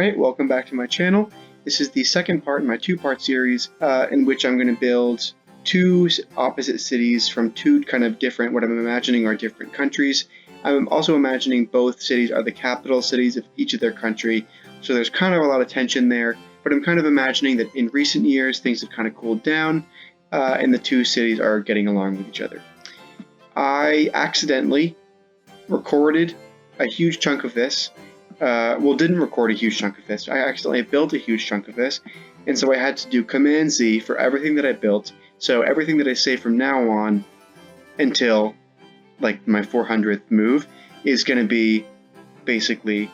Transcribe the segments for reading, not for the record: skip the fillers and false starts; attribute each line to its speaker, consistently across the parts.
Speaker 1: Alright, welcome back to my channel. This is the second part in my two-part series in which I'm going to build two opposite cities from two kind of different, what I'm imagining are different countries. I'm also imagining both cities are the capital cities of each of their country, so there's kind of a lot of tension there, but I'm kind of imagining that in recent years things have kind of cooled down and the two cities are getting along with each other. I accidentally recorded a huge chunk of this. Didn't record a huge chunk of this. I accidentally built a huge chunk of this, and so I had to do Command Z for everything that I built. So everything that I say from now on until like my 400th move is going to be basically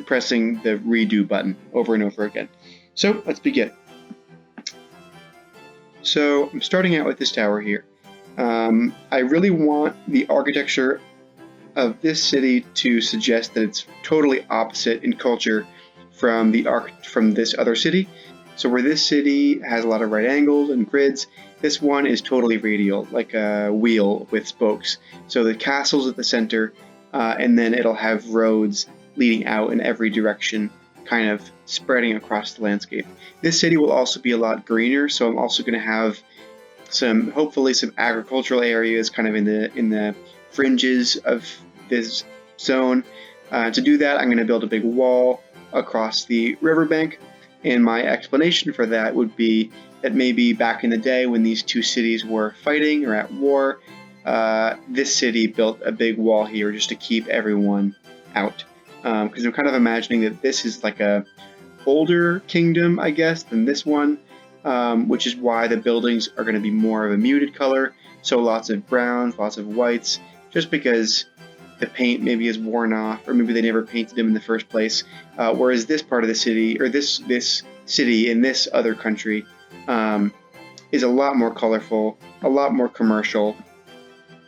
Speaker 1: pressing the redo button over and over again. So let's begin. So I'm starting out with this tower here. I really want the architecture of this city to suggest that it's totally opposite in culture from this other city. So where this city has a lot of right angles and grids, this one is totally radial, like a wheel with spokes. So the castle's at the center, and then it'll have roads leading out in every direction, kind of spreading across the landscape. This city will also be a lot greener, so I'm also going to have hopefully some agricultural areas kind of in the fringes of this zone. To do that, I'm going to build a big wall across the riverbank, and my explanation for that would be that maybe back in the day when these two cities were fighting or at war, this city built a big wall here just to keep everyone out. Because I'm kind of imagining that this is like a older kingdom, I guess, than this one, which is why the buildings are going to be more of a muted color. So lots of browns, lots of whites, just because the paint maybe is worn off, or maybe they never painted them in the first place. Whereas this part of the city, or this city in this other country, is a lot more colorful, a lot more commercial,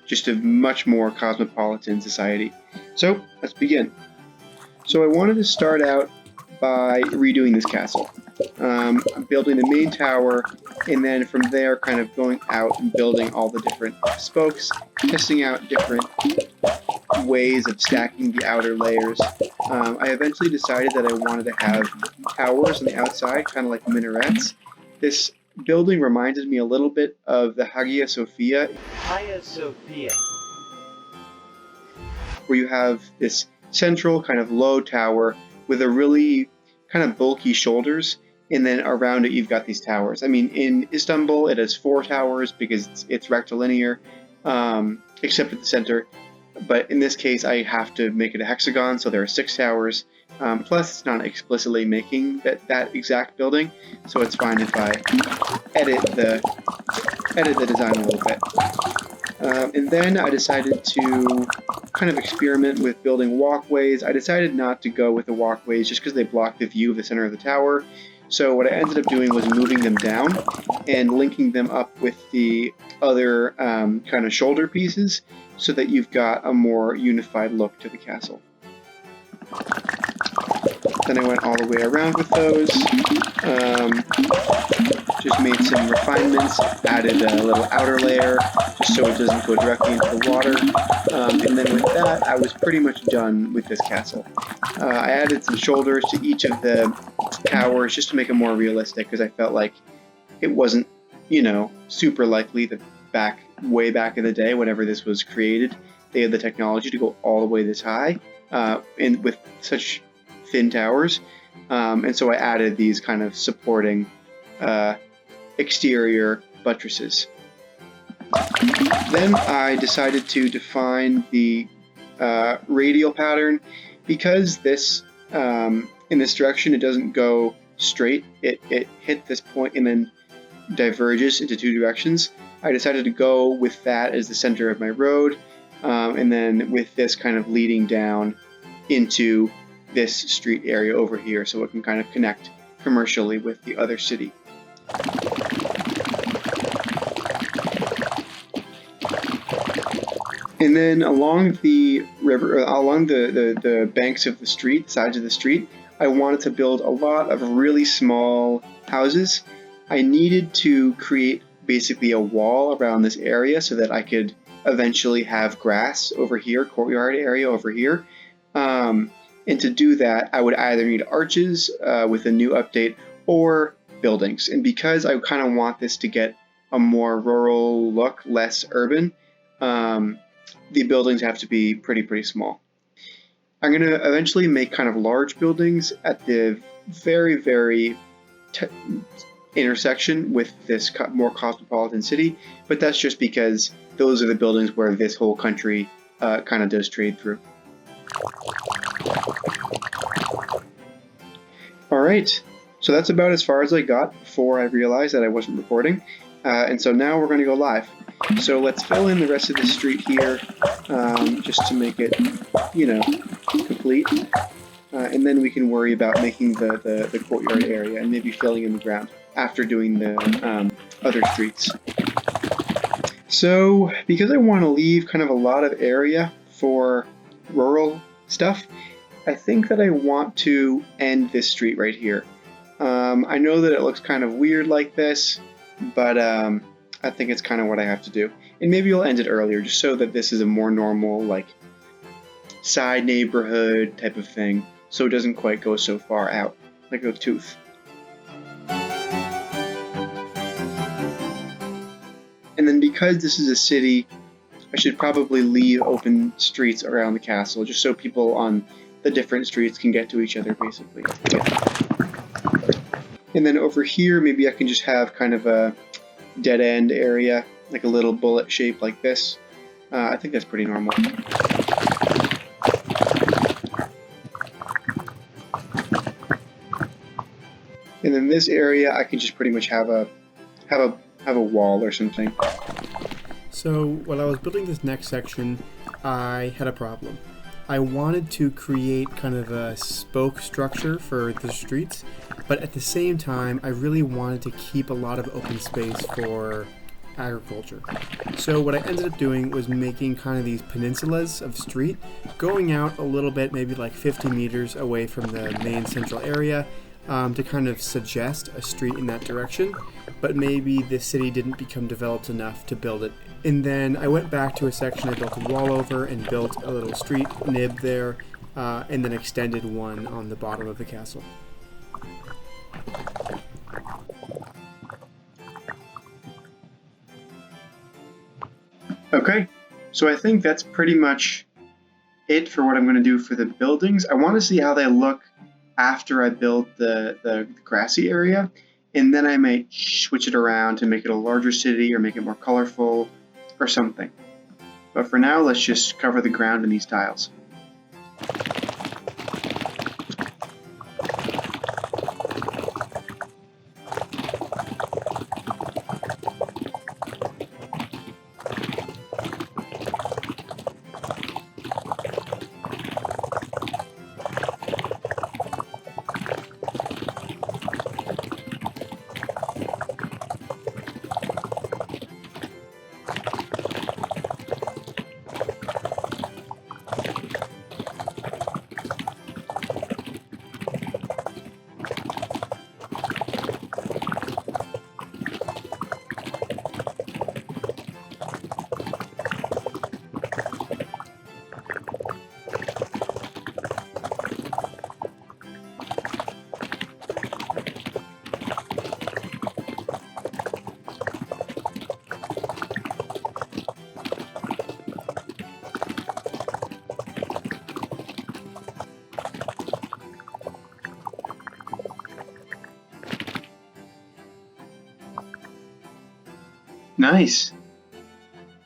Speaker 1: just a much more cosmopolitan society. So let's begin. So I wanted to start out by redoing this castle. I'm building the main tower, and then from there kind of going out and building all the different spokes, testing out different ways of stacking the outer layers. I eventually decided that I wanted to have towers on the outside, kind of like minarets. This building reminded me a little bit of the Hagia Sophia. Where you have this central kind of low tower with a really kind of bulky shoulders, and then around it you've got these towers. I mean, in Istanbul it has 4 towers because it's rectilinear, except at the center. But in this case I have to make it a hexagon, so there are 6 towers. Plus it's not explicitly making that exact building, so it's fine if I edit the design a little bit. And then I decided to kind of experiment with building walkways. I decided not to go with the walkways just because they block the view of the center of the tower. So what I ended up doing was moving them down and linking them up with the other kind of shoulder pieces so that you've got a more unified look to the castle. Then I went all the way around with those. Just made some refinements, added a little outer layer just so it doesn't go directly into the water. And then with that, I was pretty much done with this castle. I added some shoulders to each of the towers just to make it more realistic, because I felt like it wasn't, super likely that way back in the day, whenever this was created, they had the technology to go all the way this high, and with such thin towers. And so I added these kind of supporting exterior buttresses. Then I decided to define the radial pattern. Because this in this direction it doesn't go straight, it hit this point and then diverges into 2 directions. I decided to go with that as the center of my road, and then with this kind of leading down into this street area over here, so it can kind of connect commercially with the other city. And then along the river, along the banks of the street, sides of the street, I wanted to build a lot of really small houses. I needed to create basically a wall around this area so that I could eventually have grass over here, courtyard area over here. And to do that, I would either need arches with a new update or buildings. And because I kind of want this to get a more rural look, less urban, the buildings have to be pretty small. I'm going to eventually make kind of large buildings at the very intersection with this more cosmopolitan city, but that's just because those are the buildings where this whole country kind of does trade through. Alright, so that's about as far as I got before I realized that I wasn't recording, and so now we're going to go live. So let's fill in the rest of the street here, just to make it, you know, complete, and then we can worry about making the courtyard area and maybe filling in the ground after doing the other streets. So because I want to leave kind of a lot of area for rural stuff, I think that I want to end this street right here. I know that it looks kind of weird like this, but I think it's kind of what I have to do. And maybe I'll end it earlier just so that this is a more normal, like, side neighborhood type of thing, so it doesn't quite go so far out, like a tooth. And then because this is a city, I should probably leave open streets around the castle, just so people on the different streets can get to each other, basically. And then over here, maybe I can just have kind of a dead-end area, like a little bullet shape like this. I think that's pretty normal. And then this area, I can just pretty much have a wall or something.
Speaker 2: So while I was building this next section, I had a problem. I wanted to create kind of a spoke structure for the streets, but at the same time, I really wanted to keep a lot of open space for agriculture. So what I ended up doing was making kind of these peninsulas of street, going out a little bit, maybe like 50 meters away from the main central area, to kind of suggest a street in that direction, but maybe the city didn't become developed enough to build it. And then I went back to a section I built a wall over and built a little street nib there, and then extended one on the bottom of the castle.
Speaker 1: Okay, so I think that's pretty much it for what I'm going to do for the buildings. I want to see how they look after I build the grassy area, and then I might switch it around to make it a larger city or make it more colorful or something. But for now, let's just cover the ground in these tiles. Nice.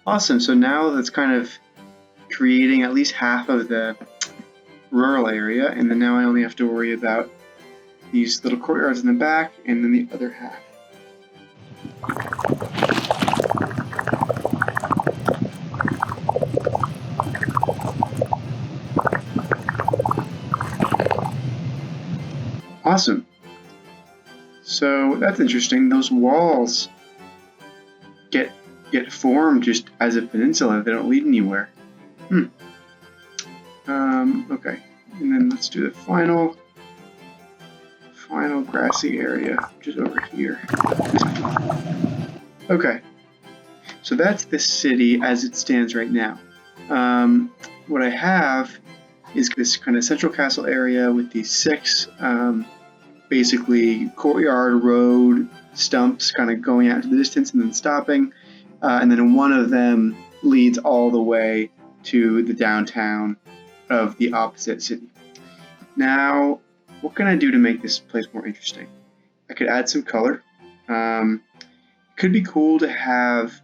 Speaker 1: Awesome. So now that's kind of creating at least half of the rural area, and then now I only have to worry about these little courtyards in the back and then the other half. Awesome. So that's interesting. Those walls get formed just as a peninsula. They don't lead anywhere. Okay. And then let's do the final grassy area, which is over here. Okay. So that's the city as it stands right now. What I have is this kind of central castle area with these 6 basically courtyard road stumps kind of going out to the distance and then stopping. And then one of them leads all the way to the downtown of the opposite city. Now, what can I do to make this place more interesting? I could add some color. It could be cool to have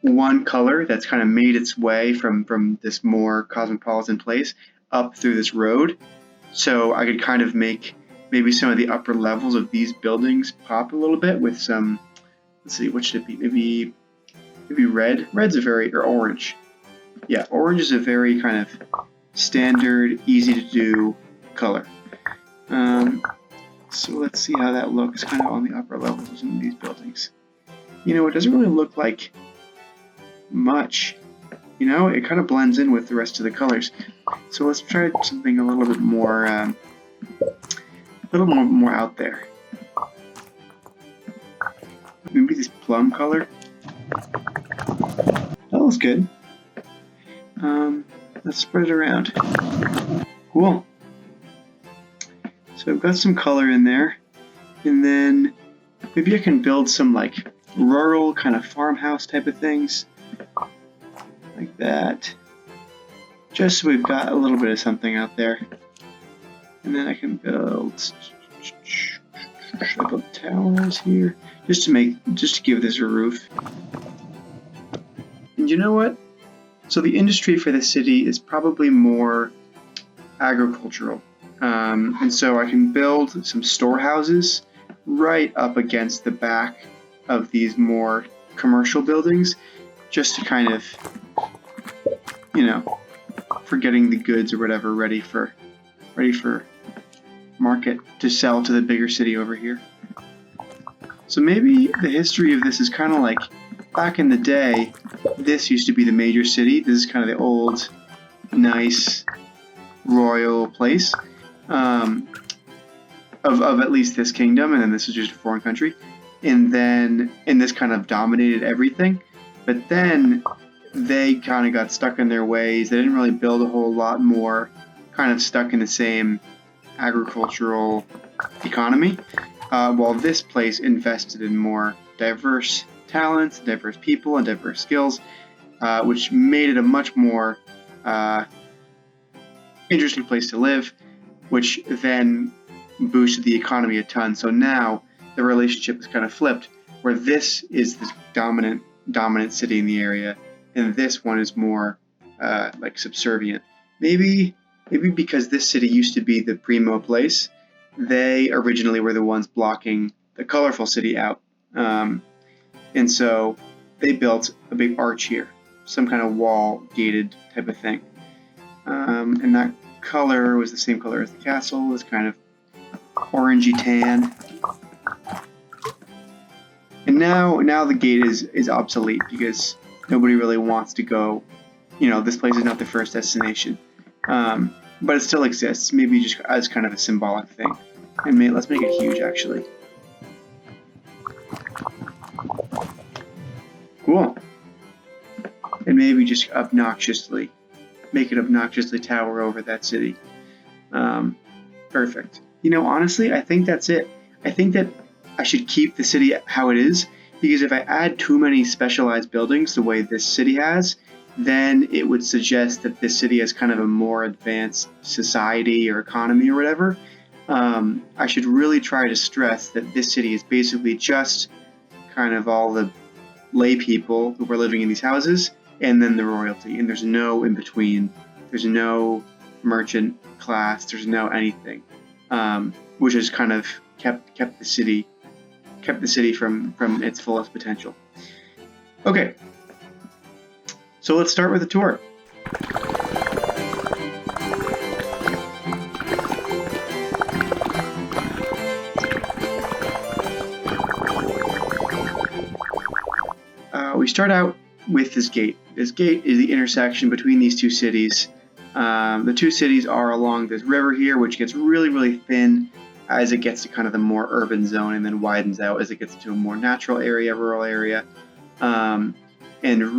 Speaker 1: one color that's kind of made its way from this more cosmopolitan place up through this road. So I could kind of make maybe some of the upper levels of these buildings pop a little bit with some, let's see, what should it be? Maybe red. Red's or orange. Yeah, orange is a very kind of standard, easy to do color. So let's see how that looks kind of on the upper levels of some of these buildings. You know, it doesn't really look like much. You know, it kind of blends in with the rest of the colors. So let's try something a little bit more, more out there. Maybe this plum color. That looks good. Let's spread it around. Cool. So I've got some color in there, and then maybe I can build some like rural kind of farmhouse type of things, like that. Just so we've got a little bit of something out there. And then I can build, should I build towers here? Just to give this a roof. And you know what? So the industry for this city is probably more agricultural. And so I can build some storehouses right up against the back of these more commercial buildings, just to kind of, you know, for getting the goods or whatever ready for market to sell to the bigger city over here. So maybe the history of this is kind of like back in the day, this used to be the major city. This is kind of the old, nice, royal place of at least this kingdom, and then this is just a foreign country. And this kind of dominated everything. But then they kind of got stuck in their ways. They didn't really build a whole lot more, kind of stuck in the same agricultural economy, while this place invested in more diverse talents, diverse people, and diverse skills, which made it a much more interesting place to live, which then boosted the economy a ton. So now the relationship is kind of flipped, where this is the dominant city in the area, and this one is more like subservient. Maybe because this city used to be the primo place, they originally were the ones blocking the colorful city out. And so they built a big arch here, some kind of wall gated type of thing. And that color was the same color as the castle, it was kind of orangey tan. And now the gate is obsolete because nobody really wants to go, you know, this place is not the first destination. But it still exists, maybe just as kind of a symbolic thing. And let's make it huge, actually. Cool. And maybe just make it obnoxiously tower over that city. Perfect. You know, honestly, I think that's it. I think that I should keep the city how it is, because if I add too many specialized buildings the way this city has, then it would suggest that this city has kind of a more advanced society or economy or whatever. I should really try to stress that this city is basically just kind of all the lay people who are living in these houses, and then the royalty, and there's no in between. There's no merchant class. There's no anything, which has kind of kept the city from its fullest potential. Okay, so let's start with a tour. We start out with this gate. This gate is the intersection between these two cities. The two cities are along this river here, which gets really, really thin as it gets to kind of the more urban zone, and then widens out as it gets to a more natural area, rural area. And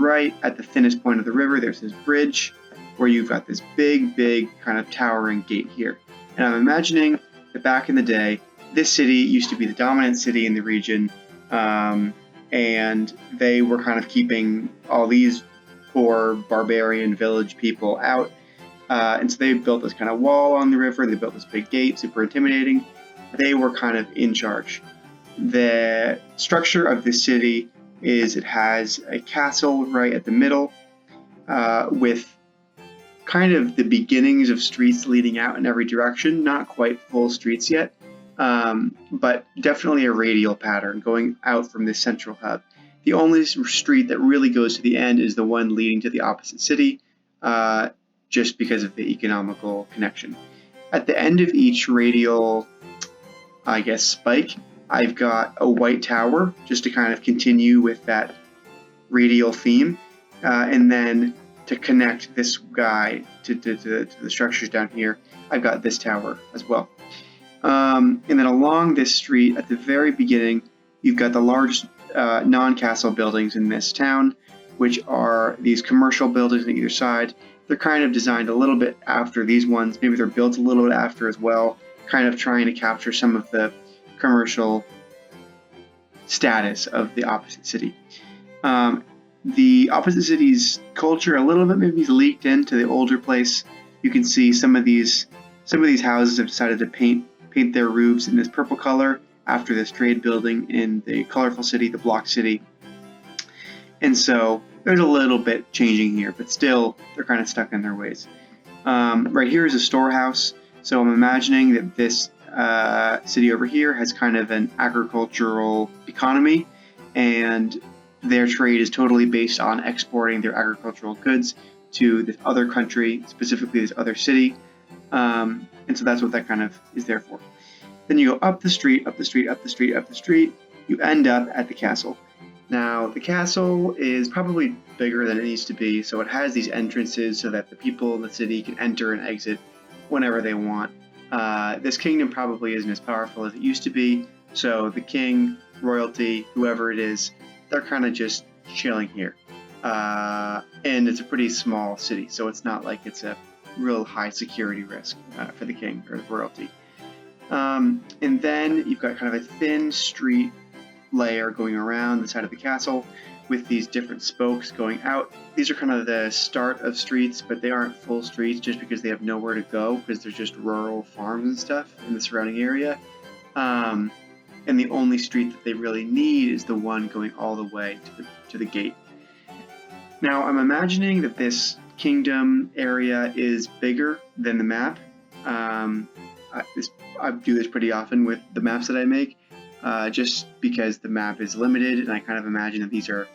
Speaker 1: right at the thinnest point of the river, there's this bridge. where you've got this big kind of towering gate here. And I'm imagining that back in the day, this city used to be the dominant city in the region, and they were kind of keeping all these poor barbarian village people out. And so they built this kind of wall on the river. They built this big gate, super intimidating. They were kind of in charge. The structure of this city is it has a castle right at the middle, with kind of the beginnings of streets leading out in every direction. Not quite full streets yet, but definitely a radial pattern going out from this central hub. The only street that really goes to the end is the one leading to the opposite city, just because of the economical connection. At the end of each radial, I guess, spike, I've got a white tower just to kind of continue with that radial theme, and then to connect this guy to the structures down here, I've got this tower as well. And then along this street, at the very beginning, you've got the large non-castle buildings in this town, which are these commercial buildings on either side. They're kind of designed a little bit after these ones. Maybe they're built a little bit after as well, kind of trying to capture some of the commercial status of the opposite city. The opposite city's culture a little bit maybe leaked into the older place. You can see some of these houses have decided to paint their roofs in this purple color after this trade building in the colorful city, the block city. And so there's a little bit changing here, but still they're kind of stuck in their ways. Right here is a storehouse. So I'm imagining that this city over here has kind of an agricultural economy, and their trade is totally based on exporting their agricultural goods to this other country, specifically this other city. And so that's what that kind of is there for. Then you go up the street, up the street, up the street, up the street. You end up at the castle. Now, the castle is probably bigger than it needs to be, so it has these entrances so that the people in the city can enter and exit whenever they want. This kingdom probably isn't as powerful as it used to be, so the king, royalty, whoever it is, they're kind of just chilling here. And it's a pretty small city, so it's not like it's a real high security risk for the king or the royalty. And then you've got kind of a thin street layer going around the side of the castle with these different spokes going out. These are kind of the start of streets, but they aren't full streets just because they have nowhere to go, because there's just rural farms and stuff in the surrounding area. And the only street that they really need is the one going all the way to the gate. Now, I'm imagining that this kingdom area is bigger than the map. I do this pretty often with the maps that I make, just because the map is limited, and I kind of imagine that these are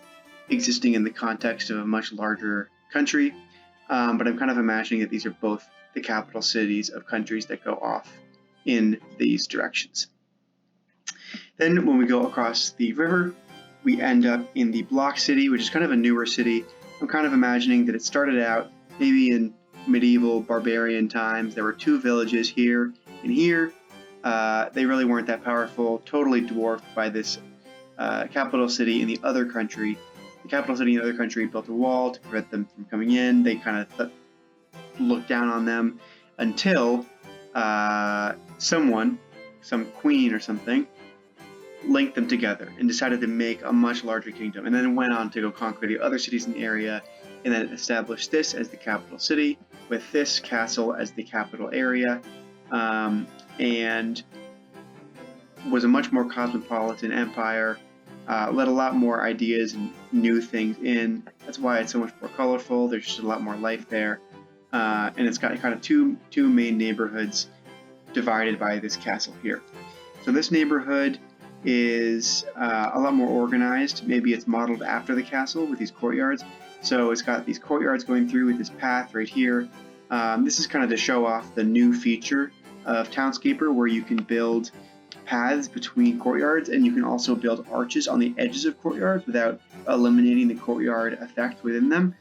Speaker 1: existing in the context of a much larger country. But I'm kind of imagining that these are both the capital cities of countries that go off in these directions. Then when we go across the river, we end up in the block city, which is kind of a newer city. I'm kind of imagining that it started out maybe in medieval barbarian times. There were two villages here and here. They really weren't that powerful, totally dwarfed by this capital city in the other country. The capital city in the other country built a wall to prevent them from coming in. They kind of looked down on them until someone, some queen or something, linked them together and decided to make a much larger kingdom, and then went on to go conquer the other cities in the area, and then established this as the capital city with this castle as the capital area, and was a much more cosmopolitan empire, let a lot more ideas and new things in. That's why it's so much more colorful. There's just a lot more life there, and it's got kind of two main neighborhoods divided by this castle here. So this neighborhood is a lot more organized. Maybe it's modeled after the castle with these courtyards. So it's got these courtyards going through with this path right here. This is kind of to show off the new feature of Townscaper, where you can build paths between courtyards, and you can also build arches on the edges of courtyards without eliminating the courtyard effect within them.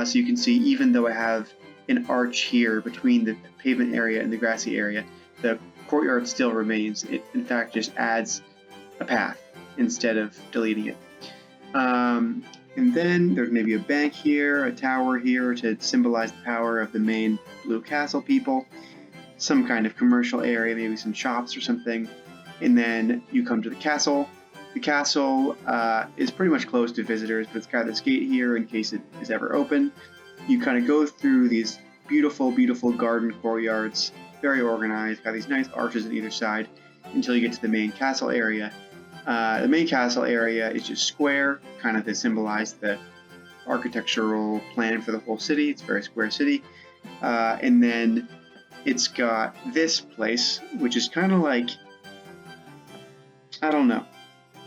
Speaker 1: So you can see, even though I have an arch here between the pavement area and the grassy area, the courtyard still remains. It in fact just adds a path instead of deleting it. And then there's maybe a bank here, a tower here to symbolize the power of the main Blue Castle people, some kind of commercial area, maybe some shops or something. And then you come to the castle. The castle is pretty much closed to visitors, but it's got this gate here in case it is ever open. You kind of go through these beautiful, beautiful garden courtyards, very organized, got these nice arches on either side, until you get to the main castle area. The main castle area is just square, kind of to symbolize the architectural plan for the whole city. It's a very square city. And then it's got this place, which is kind of like, I don't know.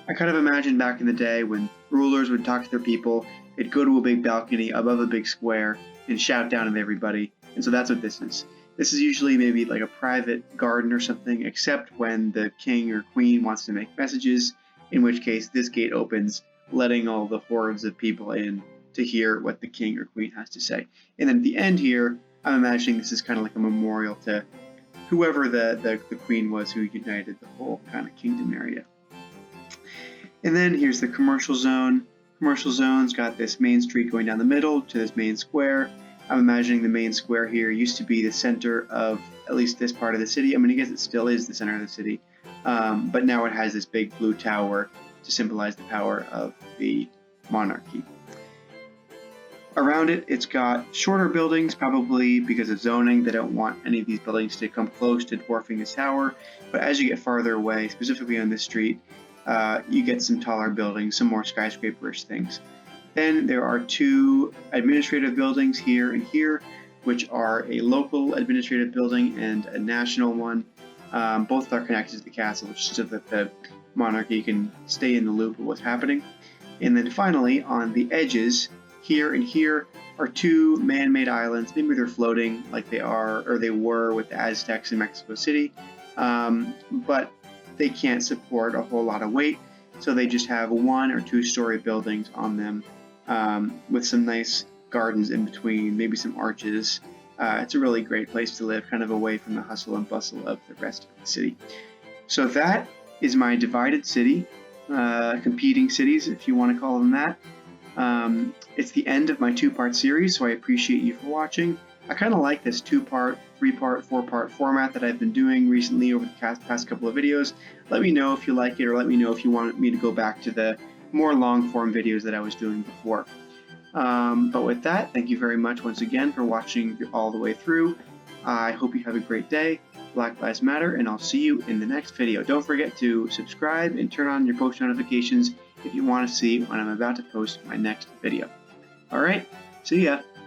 Speaker 1: I kind of imagine back in the day when rulers would talk to their people, they'd go to a big balcony above a big square and shout down at everybody. And so that's what this is. This is usually maybe like a private garden or something, except when the king or queen wants to make messages, in which case this gate opens, letting all the hordes of people in to hear what the king or queen has to say. And then at the end here, I'm imagining this is kind of like a memorial to whoever the queen was who united the whole kind of kingdom area. And then here's the commercial zone. Commercial zone's got this main street going down the middle to this main square. I'm imagining the main square here used to be the center of at least this part of the city. I mean, I guess it still is the center of the city, but now it has this big blue tower to symbolize the power of the monarchy. Around it, it's got shorter buildings, probably because of zoning. They don't want any of these buildings to come close to dwarfing this tower. But as you get farther away, specifically on this street, you get some taller buildings, some more skyscraper-ish things. Then there are two administrative buildings here and here, which are a local administrative building and a national one. Both are connected to the castle, so that the monarchy can stay in the loop of what's happening. And then finally, on the edges, here and here, are two man-made islands. Maybe they're floating like they are, or they were with the Aztecs in Mexico City, but they can't support a whole lot of weight, so they just have 1 or 2 story buildings on them, with some nice gardens in between, maybe some arches. It's a really great place to live, kind of away from the hustle and bustle of the rest of the city. So that is my divided city, competing cities, if you want to call them that. It's the end of my 2-part series, so I appreciate you for watching. I kind of like this 2-part, 3-part, 4-part format that I've been doing recently over the past couple of videos. Let me know if you like it, or let me know if you want me to go back to the more long-form videos that I was doing before. But with that, thank you very much once again for watching all the way through. I hope you have a great day. Black Lives Matter, and I'll see you in the next video. Don't forget to subscribe and turn on your post notifications if you want to see when I'm about to post my next video. Alright, see ya!